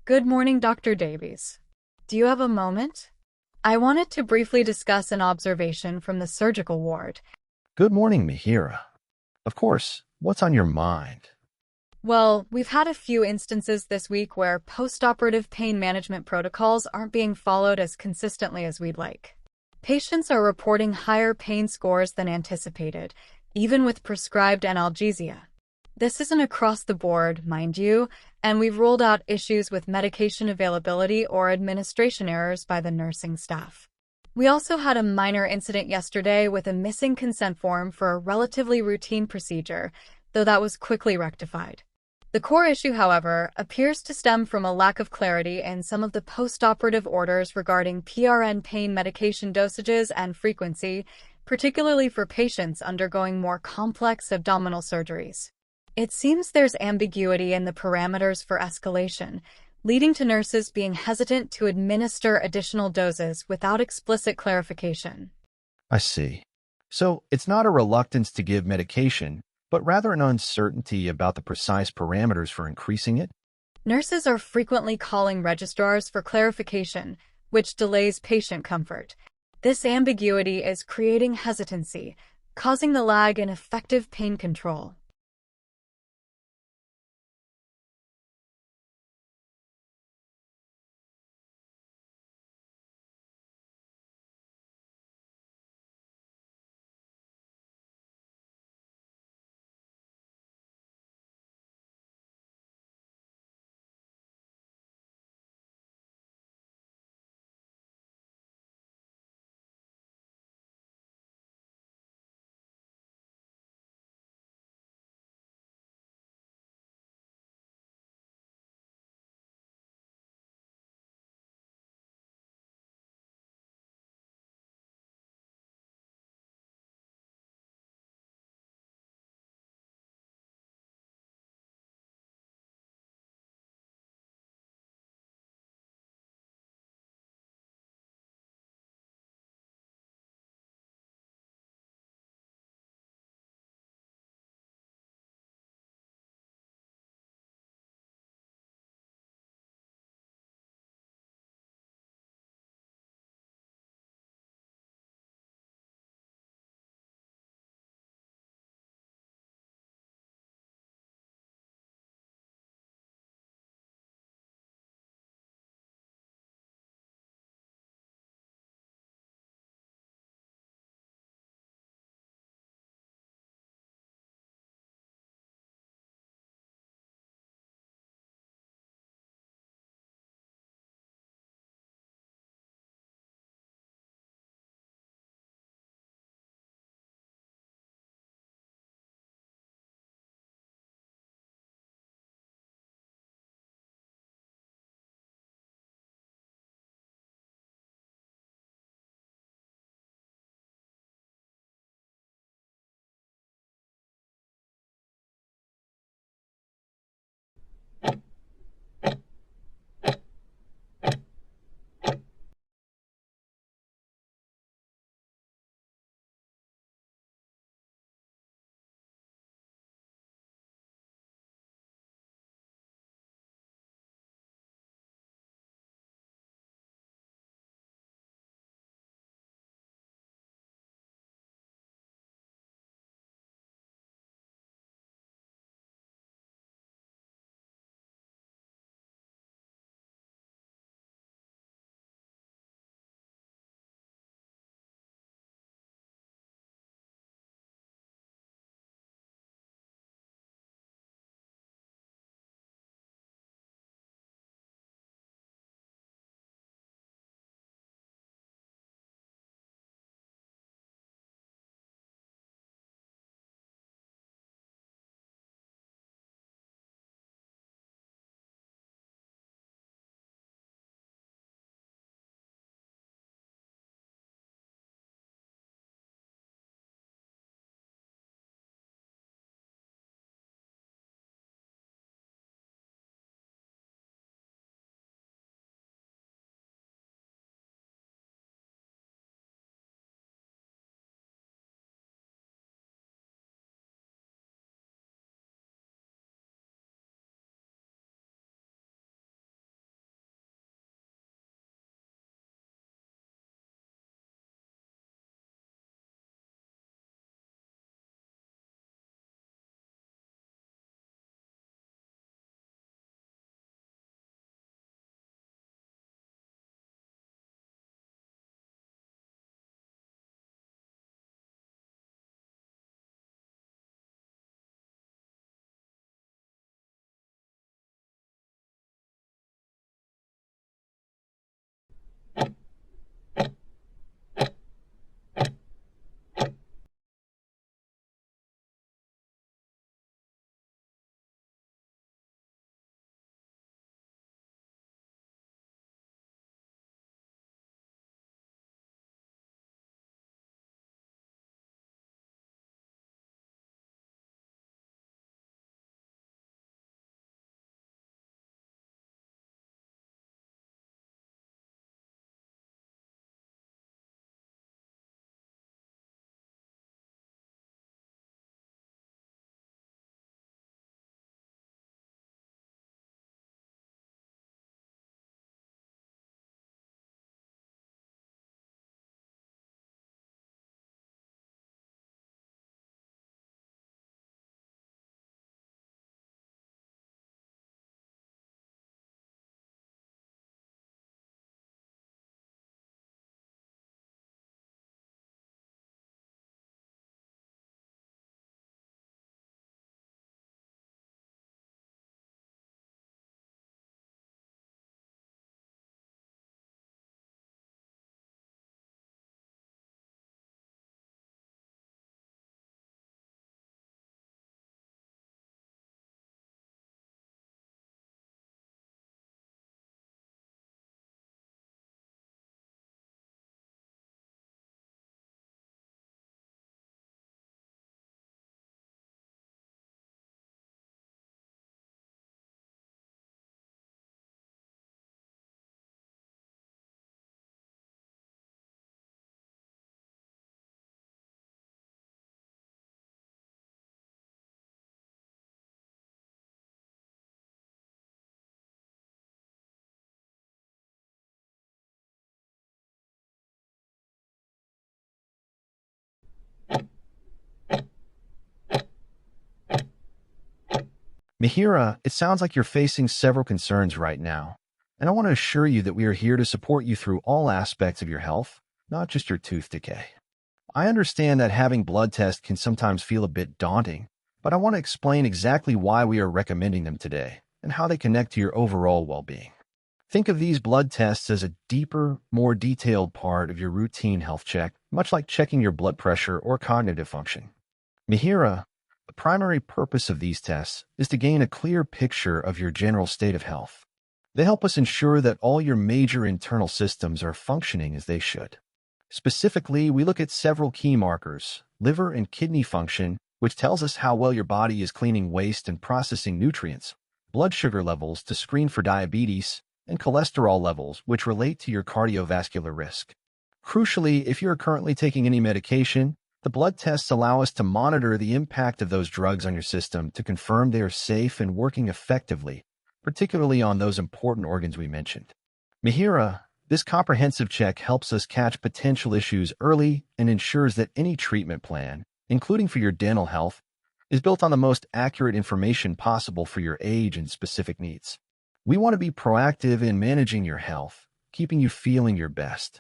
Good morning, Dr. Davies. Do you have a moment? I wanted to briefly discuss an observation from the surgical ward. Good morning, Mihira. Of course, what's on your mind? Well, we've had a few instances this week where postoperative pain management protocols aren't being followed as consistently as we'd like. Patients are reporting higher pain scores than anticipated, even with prescribed analgesia. This isn't across the board, mind you, and we've ruled out issues with medication availability or administration errors by the nursing staff. We also had a minor incident yesterday with a missing consent form for a relatively routine procedure, though that was quickly rectified. The core issue, however, appears to stem from a lack of clarity in some of the postoperative orders regarding PRN pain medication dosages and frequency, particularly for patients undergoing more complex abdominal surgeries. It seems there's ambiguity in the parameters for escalation, leading to nurses being hesitant to administer additional doses without explicit clarification. I see. So it's not a reluctance to give medication, but rather an uncertainty about the precise parameters for increasing it? Nurses are frequently calling registrars for clarification, which delays patient comfort. This ambiguity is creating hesitancy, causing the lag in effective pain control. Mihira, it sounds like you're facing several concerns right now, and I want to assure you that we are here to support you through all aspects of your health, not just your tooth decay. I understand that having blood tests can sometimes feel a bit daunting, but I want to explain exactly why we are recommending them today and how they connect to your overall well-being. Think of these blood tests as a deeper, more detailed part of your routine health check, much like checking your blood pressure or cognitive function. Mihira, the primary purpose of these tests is to gain a clear picture of your general state of health. They help us ensure that all your major internal systems are functioning as they should. Specifically, we look at several key markers: liver and kidney function, which tells us how well your body is cleaning waste and processing nutrients; blood sugar levels to screen for diabetes; and cholesterol levels, which relate to your cardiovascular risk. Crucially, if you are currently taking any medication, the blood tests allow us to monitor the impact of those drugs on your system to confirm they are safe and working effectively, particularly on those important organs we mentioned. Mihira, this comprehensive check helps us catch potential issues early and ensures that any treatment plan, including for your dental health, is built on the most accurate information possible for your age and specific needs. We want to be proactive in managing your health, keeping you feeling your best.